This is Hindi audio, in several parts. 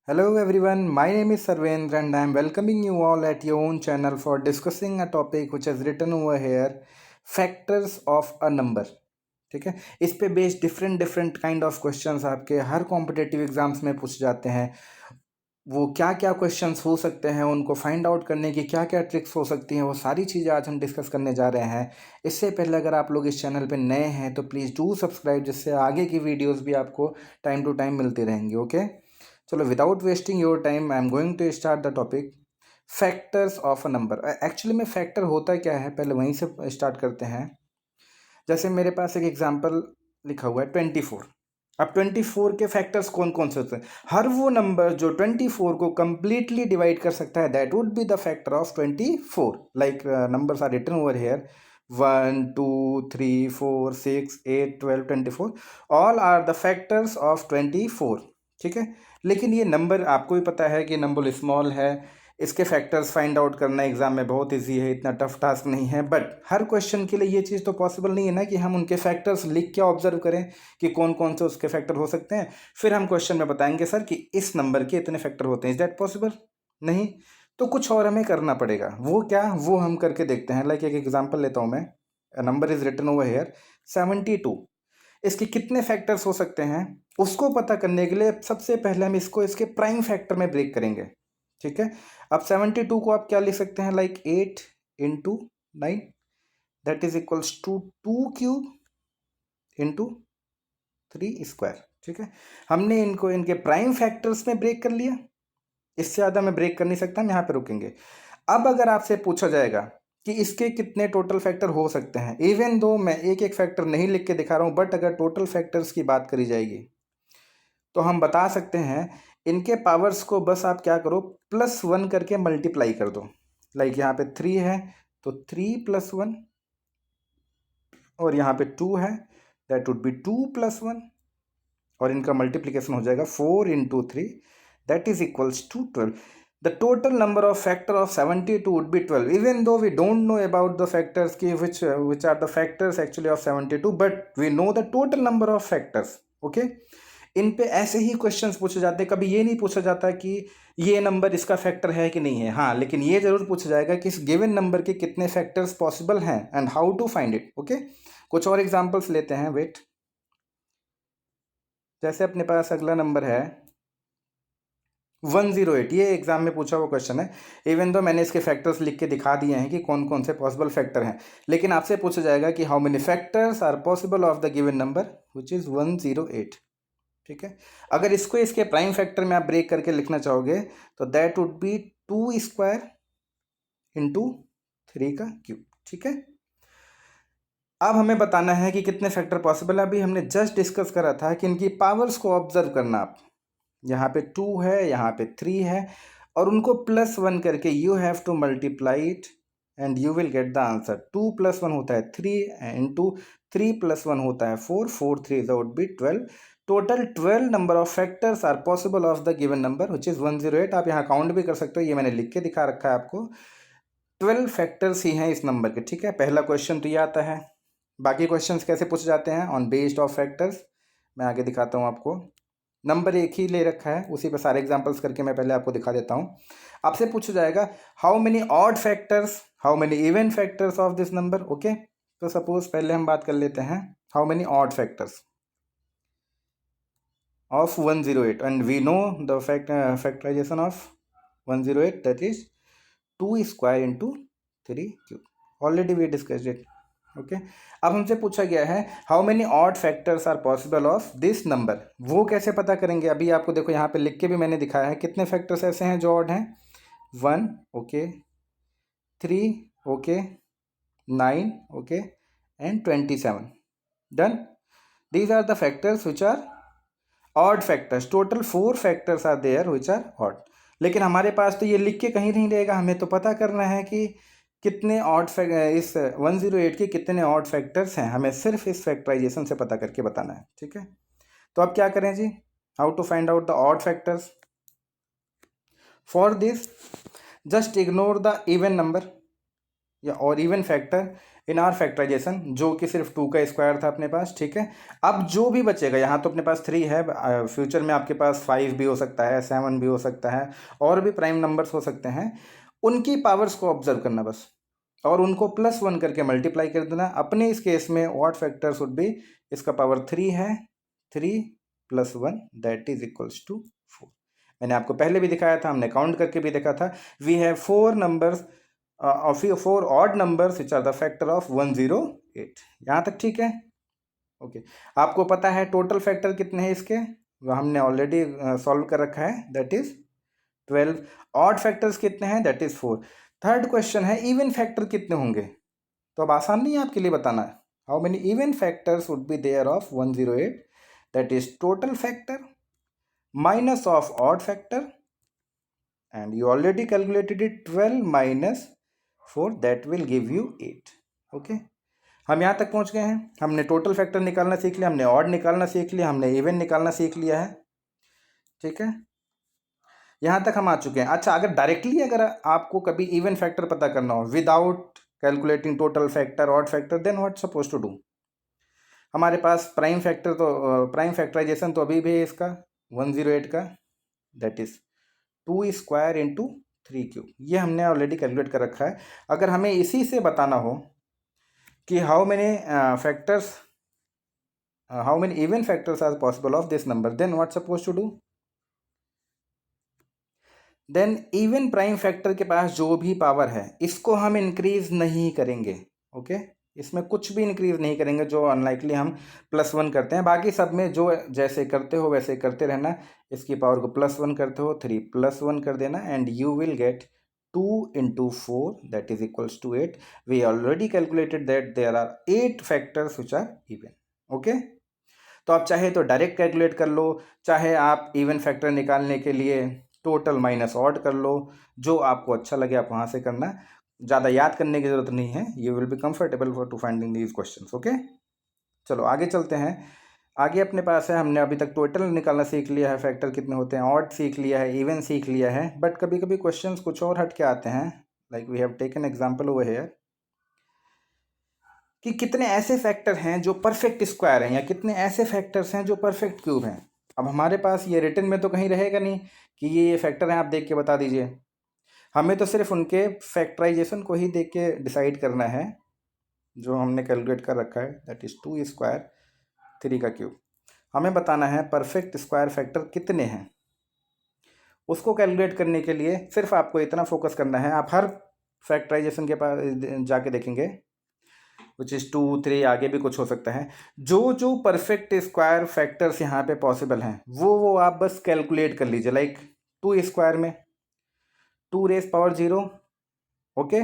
Hello everyone, my name is Sarvendra and I am welcoming you all at your own channel for discussing a topic which is written over here, factors of a number. ठीक है, इस पे based different different kind of questions आपके हर कॉम्पिटेटिव एग्जाम्स में पूछ जाते हैं। वो क्या क्या क्वेश्चंस हो सकते हैं, उनको फाइंड आउट करने की क्या क्या ट्रिक्स हो सकती हैं, वो सारी चीज़ें आज हम डिस्कस करने जा रहे हैं। इससे पहले अगर आप लोग इस चैनल पे नए हैं तो प्लीज़ डू सब्सक्राइब, जिससे आगे की वीडियोस भी आपको टाइम टू टाइम मिलती रहेंगी। ओके, चलो without wasting your time I am going to start the topic, factors of a number. Actually में फैक्टर होता क्या है, पहले वहीं से स्टार्ट करते हैं। जैसे मेरे पास एक एग्जांपल लिखा हुआ है 24। अब 24 के फैक्टर्स कौन कौन से होते हैं? हर वो नंबर जो 24 को कंप्लीटली डिवाइड कर सकता है, that would be the factor of 24। Like numbers are written over here 1 2 3 4 6 8 12 24, all are the factors of 24। ठीक है, लेकिन ये नंबर आपको भी पता है कि नंबर स्मॉल है, इसके फैक्टर्स फाइंड आउट करना एग्जाम में बहुत इजी है, इतना टफ टास्क नहीं है। बट हर क्वेश्चन के लिए ये चीज़ तो पॉसिबल नहीं है ना कि हम उनके फैक्टर्स लिख के ऑब्जर्व करें कि कौन कौन से उसके फैक्टर हो सकते हैं, फिर हम क्वेश्चन में बताएंगे सर कि इस नंबर के इतने फैक्टर होते हैं। Is that possible? नहीं। तो कुछ और हमें करना पड़ेगा। वो क्या, वो हम करके देखते हैं। लाइक एक एग्जाम्पल लेता हूँ मैं। Number is written over here 72। इसके कितने फैक्टर्स हो सकते हैं, उसको पता करने के लिए सबसे पहले हम इसको इसके प्राइम फैक्टर में ब्रेक करेंगे। ठीक है, अब 72 को आप क्या लिख सकते हैं, like 8 into 9, that is equals to 2 cube into 3 square. ठीक है, हमने इनको इनके प्राइम फैक्टर्स में ब्रेक कर लिया। इससे ज़्यादा मैं ब्रेक कर नहीं सकता, हम यहाँ पे रुकेंगे। अब अगर आपसे पूछा जाएगा कि इसके कितने टोटल फैक्टर हो सकते हैं, इवन दो मैं एक एक फैक्टर नहीं लिख के दिखा रहा हूँ, बट अगर टोटल फैक्टर्स की बात करी जाएगी तो हम बता सकते हैं इनके पावर्स को बस आप क्या करो, +1 करके मल्टीप्लाई कर दो। लाइक यहाँ पे 3 है तो 3 + 1, और यहाँ पे 2 है, दैट वुड बी 2 + 1, और इनका मल्टीप्लिकेशन हो जाएगा 4 into 3, that is equals to 12। The total number of factor of 72 would be 12, even though we don't know about the factors ki which are the factors actually of 72, but we know the total number of factors. Okay, इन पे ऐसे ही क्वेश्चंस पूछे जाते हैं। कभी ये नहीं पूछा जाता कि ये नंबर इसका फैक्टर है कि नहीं है, हाँ, लेकिन ये जरूर पूछा जाएगा कि इस गिवन नंबर के कितने फैक्टर्स पॉसिबल हैं and how to find it. Okay, कुछ और एग्जांपल्स लेते हैं। वेट, जैसे अपने पास अगला नंबर है 108। ये एग्जाम में पूछा हुआ क्वेश्चन है, इवन दो मैंने इसके फैक्टर्स लिख के दिखा दिए हैं कि कौन कौन से पॉसिबल फैक्टर हैं, लेकिन आपसे पूछा जाएगा कि how many factors are possible of the given number which is 108। ठीक है, अगर इसको इसके प्राइम फैक्टर में आप ब्रेक करके लिखना चाहोगे तो that would B 2 square into 3 का क्यूब। ठीक है, अब हमें बताना है कि कितने फैक्टर पॉसिबल है। अभी हमने जस्ट डिस्कस करा था कि इनकी पावर्स को ऑब्जर्व करना आप। यहाँ पे 2 है, यहाँ पे 3 है, और उनको +1 करके you have to multiply it and you will get the answer. 2 + 1 होता है 3 इंटू 3 + 1 होता है 4, 4 3 would be 12। Total 12 number of factors are possible of the given number which is 108। आप यहाँ काउंट भी कर सकते हो, ये मैंने लिख के दिखा रखा है आपको। 12 फैक्टर्स ही हैं इस नंबर के। ठीक है, पहला क्वेश्चन तो ये आता है। बाकी क्वेश्चंस कैसे पूछे जाते हैं, ऑन बेस्ड ऑफ फैक्टर्स, मैं आगे दिखाता हूँ आपको। नंबर एक ही ले रखा है, उसी पर सारे एग्जांपल्स करके मैं पहले आपको दिखा देता हूँ। आपसे पूछा जाएगा how many odd factors, how many even factors of this number. Okay, तो सपोज पहले हम बात कर लेते हैं how many odd factors of 108, and we know the factorization of 108, that is 2 square into 3 cube. Already we discussed it. Okay, अब हमसे पूछा गया है how many odd factors are possible of this number. वो कैसे पता करेंगे, अभी आपको देखो यहाँ पे लिख के भी मैंने दिखाया है कितने फैक्टर्स ऐसे हैं जो ऑड हैं। 1, okay, 3, okay, 9, okay, and 27। Done, these are the factors which are odd factors. Total 4 factors are there which are odd. लेकिन हमारे पास तो ये लिख के कहीं नहीं रहेगा, हमें तो पता करना है कि कितने ऑड इस 108 के कितने ऑड फैक्टर्स हैं, हमें सिर्फ इस फैक्टराइजेशन से पता करके बताना है। ठीक है, तो अब क्या करें जी, how to find out the odd factors. For this just ignore the even number या और even factor, in our factorization, जो कि सिर्फ 2 का स्क्वायर था अपने पास, ठीक है। अब जो भी बचेगा, यहाँ तो अपने पास 3 है, फ्यूचर में आपके पास 5 भी हो सकता है, 7 भी हो सकता है, और भी प्राइम नंबर्स हो सकते हैं, उनकी पावर्स को ऑब्जर्व करना बस, और उनको +1 करके मल्टीप्लाई कर देना। अपने इस केस में ऑड फैक्टर्स वुड बी, इसका पावर 3 है, 3 + 1 दैट इज इक्वल्स टू 4। मैंने आपको पहले भी दिखाया था, हमने काउंट करके भी देखा था। We have 4 numbers of 4 odd numbers which are the factor of 108। यहाँ तक ठीक है? ओके। आपको पता है टोटल फैक्टर कितने हैं इसके, वो हमने ऑलरेडी सॉल्व कर रखा है, दैट इज 12। ऑड फैक्टर्स कितने हैं, दैट इज 4। थर्ड क्वेश्चन है इवन फैक्टर कितने होंगे, तो अब आसान नहीं है आपके लिए बताना है। How many even factors would be there of 108, that is total factor minus of odd factor, and you already calculated it, 12 minus 4 that will give you 8। Okay, हम यहाँ तक पहुँच गए हैं। हमने टोटल फैक्टर निकालना सीख लिया, हमने ऑड निकालना सीख लिया, हमने इवन निकालना सीख लिया है, ठीक है। यहाँ तक हम आ चुके हैं। अच्छा, अगर डायरेक्टली अगर आपको कभी इवन फैक्टर पता करना हो without calculating total factor odd factor, then what suppose to do. हमारे पास प्राइम फैक्टर तो प्राइम फैक्टराइजेशन तो अभी भी है इसका 108 का, that is 2 square into 3 cube, ये हमने ऑलरेडी कैलकुलेट कर रखा है। अगर हमें इसी से बताना हो कि how many factors, how many even factors are possible of this number, then what suppose to do. Then even prime factor के पास जो भी पावर है इसको हम इंक्रीज नहीं करेंगे, ओके। इसमें कुछ भी इंक्रीज नहीं करेंगे, जो अनलाइकली हम +1 करते हैं। बाकी सब में जो जैसे करते हो वैसे करते रहना। इसकी पावर को +1 करते हो, 3 +1 कर देना, and you will get 2 × 4 that is equals to 8। We already calculated that there are 8 factors which are even, okay. तो आप चाहे तो डायरेक्ट कैलकुलेट कर लो, चाहे आप इवन फैक्टर निकालने के लिए टोटल माइनस ऑड कर लो, जो आपको अच्छा लगे आप वहाँ से करना। ज़्यादा याद करने की ज़रूरत नहीं है, you will be comfortable for to finding these questions, okay. चलो आगे चलते हैं। आगे अपने पास है, हमने अभी तक टोटल निकालना सीख लिया है, फैक्टर कितने होते हैं, ऑड सीख लिया है, इवन सीख लिया है, बट कभी कभी क्वेश्चंस कुछ और हट के आते हैं। Like we have taken example over here कि कितने ऐसे फैक्टर हैं जो परफेक्ट स्क्वायर हैं, या कितने ऐसे फैक्टर्स हैं जो परफेक्ट क्यूब हैं। अब हमारे पास ये रिटन में तो कहीं रहेगा नहीं कि ये फैक्टर हैं, आप देख के बता दीजिए। हमें तो सिर्फ उनके फैक्टराइजेशन को ही देख के डिसाइड करना है, जो हमने कैलकुलेट कर रखा है, दैट इज 2 स्क्वायर 3 का क्यूब। हमें बताना है परफेक्ट स्क्वायर फैक्टर कितने हैं। उसको कैलकुलेट करने के लिए सिर्फ आपको इतना फोकस करना है, आप हर फैक्टराइजेशन के पास जाके देखेंगे, विच इज़ 2 3, आगे भी कुछ हो सकता है। जो जो परफेक्ट स्क्वायर फैक्टर्स यहाँ पे पॉसिबल हैं वो आप बस कैलकुलेट कर लीजिए। लाइक 2 स्क्वायर में 2 rays power 0, okay.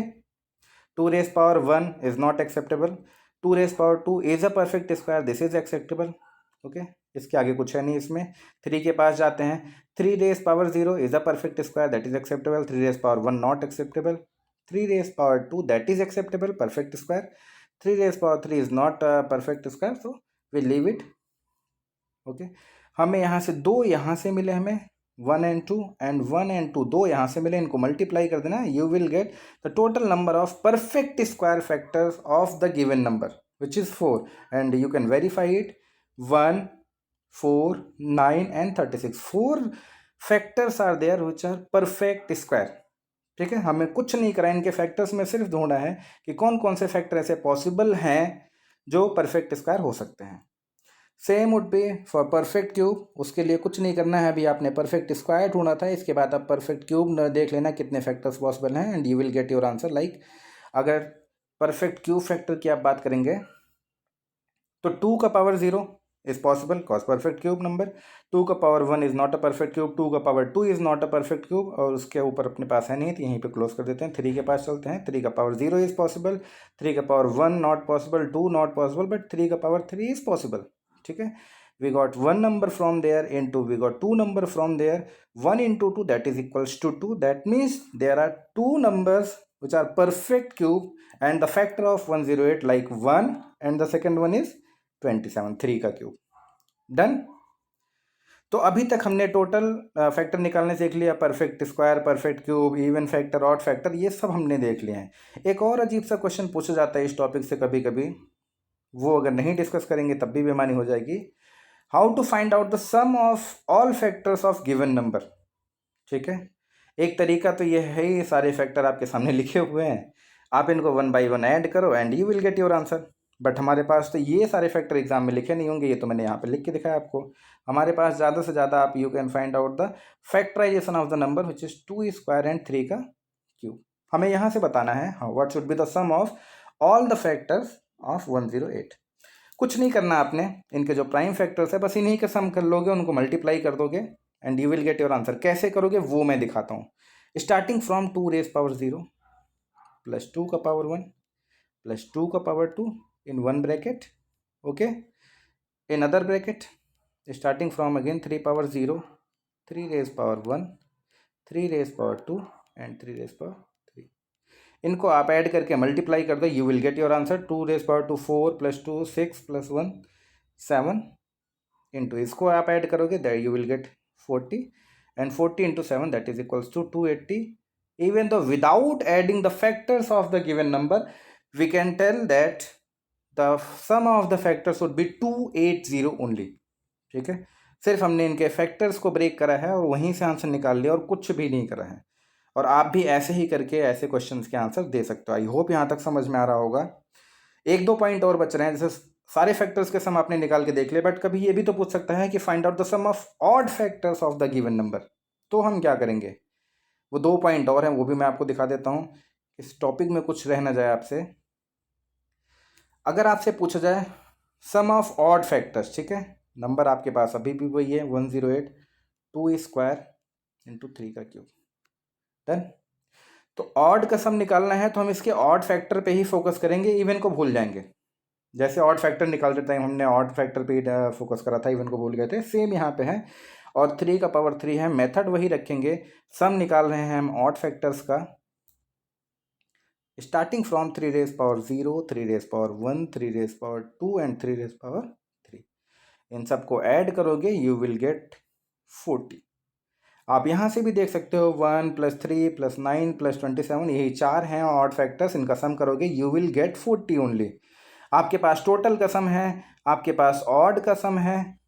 2 rays power 1 is not acceptable. 2 rays power 2 is a perfect square, this is acceptable, okay. इसके आगे कुछ है नहीं इसमें। 3 के पास जाते हैं, 3 raise power 0 is a perfect square, that is acceptable. 3 raise power 1 not acceptable. 3 raise power 2 that is acceptable, perfect square. 3 raise power 3 is not perfect square, so we leave it, okay. हमें यहाँ से 2 यहाँ से मिले, हमें 1 and 2 एंड 1 and 2 2 यहाँ से मिले, इनको मल्टीप्लाई कर देना, you will get the total number of perfect square factors of the given number which is 4, and you can verify it. 1 4 9 and 36, 4 factors are there which are perfect square, ठीक है। हमें कुछ नहीं करा, इनके फैक्टर्स में सिर्फ ढूंढा है कि कौन कौन से फैक्टर ऐसे पॉसिबल हैं जो परफेक्ट स्क्वायर हो सकते हैं। Same would be for perfect cube, उसके लिए कुछ नहीं करना है, अभी आपने परफेक्ट स्क्वायर ढूंढा था, इसके बाद आप परफेक्ट क्यूब देख लेना कितने फैक्टर्स पॉसिबल हैं, and you will get your answer. Like अगर परफेक्ट क्यूब फैक्टर की आप बात करेंगे तो 2 का power 0 is possible cause perfect cube number. 2 का power 1 is not a perfect cube, 2 का power 2 is not a perfect cube, और उसके ऊपर अपने पास है नहीं, तो यहीं पे क्लोज कर देते हैं। 3 के पास चलते हैं, 3 का पावर 0 इज पॉसिबल, 3 का power 1 not possible, 2 not possible, but 3 का पावर 3 इज पॉसिबल, ठीक है। We got 1 number from there into we got 2 number from there, 1 into 2 that is equals to 2, that means there are 2 numbers which are perfect cube and the factor of 108 like 1, and the second one is 27, 3 का cube, done। तो अभी तक हमने टोटल फैक्टर निकालने सीख लिया, perfect square, perfect cube, even factor, odd factor, ये सब हमने देख लिया है। एक और अजीब सा क्वेश्चन पूछा जाता है इस टॉपिक से कभी कभी, वो अगर नहीं डिस्कस करेंगे तब भी बेमानी हो जाएगी। How to find out the sum of all factors of given number. ठीक है, एक तरीका तो ये है, ये सारे फैक्टर आपके सामने लिखे हुए हैं, आप इनको वन बाई वन ऐड करो and you will get your answer. But हमारे पास तो ये सारे फैक्टर एग्जाम में लिखे नहीं होंगे, ये तो मैंने यहाँ पे लिख के दिखाया आपको। हमारे पास ज़्यादा से ज़्यादा आप you can find out the factorization of the number which is 2 square and 3 का क्यूब। हमें यहाँ से बताना है what should be the sum of all the factors of 108। कुछ नहीं करना आपने, इनके जो प्राइम फैक्टर्स है बस इन्हीं का सम कर लोगे, उनको मल्टीप्लाई कर दोगे and you will get your answer. कैसे करोगे वो मैं दिखाता हूँ। Starting from 2 raise power 0 plus 2 का पावर 1 प्लस 2 का power 2 in one bracket, okay, in other bracket starting from again 3 power 0, 3 raised power 1, 3 raised power 2 and 3 raised power 3। इनको आप ऐड करके मल्टीप्लाई कर दो, you will get your answer. 2 raise power 2 4 plus 2 6 plus 1 7 into इसको आप ऐड करोगे that you will get 40 and 40 into 7 that is equals to 280। even though without adding the factors of the given number we can tell that the sum of the factors would be 280 only। ठीक है, सिर्फ हमने इनके फैक्टर्स को ब्रेक करा है और वहीं से आंसर निकाल लिया और कुछ भी नहीं करा है। और आप भी ऐसे ही करके ऐसे क्वेश्चंस के आंसर दे सकते हो। आई होप यहाँ तक समझ में आ रहा होगा। एक दो पॉइंट और बच रहे हैं, जैसे सारे फैक्टर्स के सम आपने निकाल के देख ले, बट कभी ये भी तो पूछ सकता है कि find out the sum of odd factors of the given number. तो हम क्या करेंगे, वो 2 पॉइंट और हैं, वो भी मैं आपको दिखा देता हूँ, इस टॉपिक में कुछ रह ना जाए आपसे। अगर आपसे पूछा जाए सम ऑफ ऑड फैक्टर्स, ठीक है, नंबर आपके पास अभी भी वही है 108, 2 स्क्वायर इंटू 3 का क्यूब, डन। तो ऑड का सम निकालना है तो हम इसके ऑड फैक्टर पे ही फोकस करेंगे, इवन को भूल जाएंगे। जैसे ऑड फैक्टर निकालते टाइम हमने ऑड फैक्टर पे ही फोकस करा था, इवन को भूल गए थे, सेम यहाँ पे है। और 3 का पावर 3 है, मेथड वही रखेंगे। सम निकाल रहे हैं हम ऑड फैक्टर्स का, starting from 3 raise power 0, 3 raise power 1, 3 raise power 2 and 3 raise power 3। इन सबको ऐड करोगे यू विल गेट 40। आप यहाँ से भी देख सकते हो 1 प्लस 3 प्लस 9 प्लस 27, यही 4 हैं ऑड फैक्टर्स, इनका सम करोगे यू विल गेट 40 ओनली। आपके पास टोटल का सम है, आपके पास ऑड का सम है,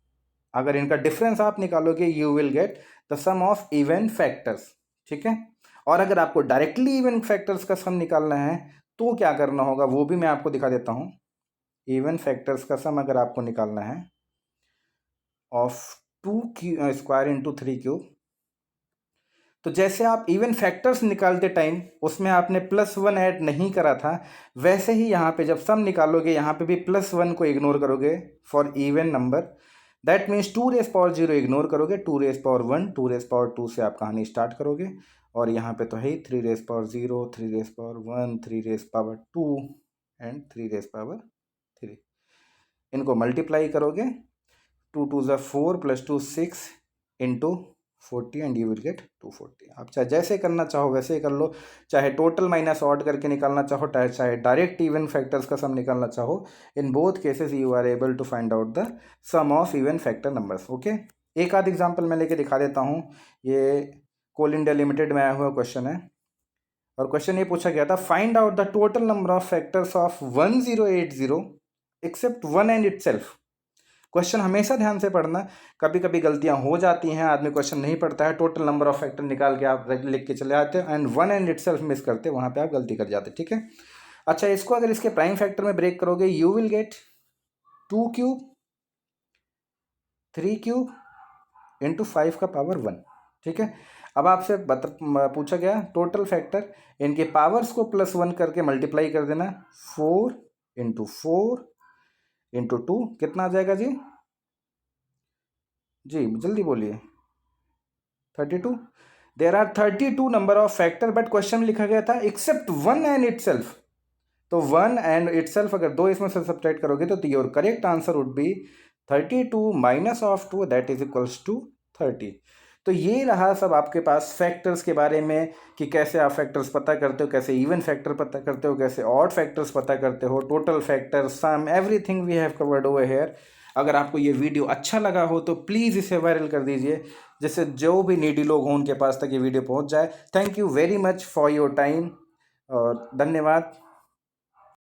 अगर इनका डिफरेंस आप निकालोगे you will get the sum of even factors. ठीक है, और अगर आपको डायरेक्टली इवन फैक्टर्स का सम निकालना है तो क्या करना होगा वो भी मैं आपको दिखा देता हूँ। इवन फैक्टर्स का सम अगर आपको निकालना है ऑफ 2 स्क्वायर इंटू 3 क्यूब, तो जैसे आप इवन फैक्टर्स निकालते टाइम उसमें आपने +1 ऐड नहीं करा था, वैसे ही यहाँ पे जब सम निकालोगे यहाँ पे भी +1 को इग्नोर करोगे for even number. That means 2 raise power 0 ignore करोगे, 2 रेज पावर 1, 2 रेज पावर 2 से आप कहानी स्टार्ट करोगे। और यहाँ पे तो है ही 3 raise power 0, 3 raise power 1, 3 raise power 2 and 3 raise power 3। इनको मल्टीप्लाई करोगे, 2 2 ज़ा 4 plus 2 6 into 40 and you will get 240। आप चाहे जैसे करना चाहो वैसे ही कर लो, चाहे टोटल माइनस ऑड करके निकालना चाहो, चाहे डायरेक्ट इवन फैक्टर्स का सम निकालना चाहो, in both cases you are able to find out the sum of even factor numbers. Okay, एक आध एग्जांपल मैं लेके दिखा देता हूँ। ये कोल इंडिया लिमिटेड में आया हुआ क्वेश्चन है और क्वेश्चन ये पूछा गया था, find out the total number of factors of 1080 except 1 and itself. Question हमेशा ध्यान से पढ़ना, कभी कभी गलतियां हो जाती हैं, आदमी क्वेश्चन नहीं पढ़ता है, टोटल नंबर ऑफ फैक्टर निकाल के आप लिख के चले आते हैं एंड 1 एंड इटसेल्फ मिस करते, वहां पे आप गलती कर जाते। ठीक है, अच्छा इसको अगर इसके प्राइम फैक्टर में ब्रेक करोगे you will get 2 cube 3 cube into 5 का पावर 1। ठीक है, अब आपसे पूछा गया टोटल फैक्टर, इनके पावर्स को +1 करके मल्टीप्लाई कर देना, 4 इंटू 4 इंटू 2 कितना आ जाएगा जी? जी जल्दी बोलिए, 32। There are 32 number of factor, but question में लिखा गया था एक्सेप्ट 1 एंड इटसेल्फ। तो 1 एंड इटसेल्फ अगर दो इसमें से सब्ट्रैक्ट करोगे तो your correct answer would be 32 minus of 2 that is equals to 30। तो ये रहा सब आपके पास फैक्टर्स के बारे में कि कैसे आप फैक्टर्स पता करते हो, कैसे इवन फैक्टर पता करते हो, कैसे ऑड फैक्टर्स पता करते हो, total factor, sum, everything we have covered over here. अगर आपको ये वीडियो अच्छा लगा हो तो प्लीज़ इसे वायरल कर दीजिए, जिससे जो भी नीडी लोग हों उनके पास तक ये वीडियो पहुंच जाए। Thank you very much for your time और धन्यवाद।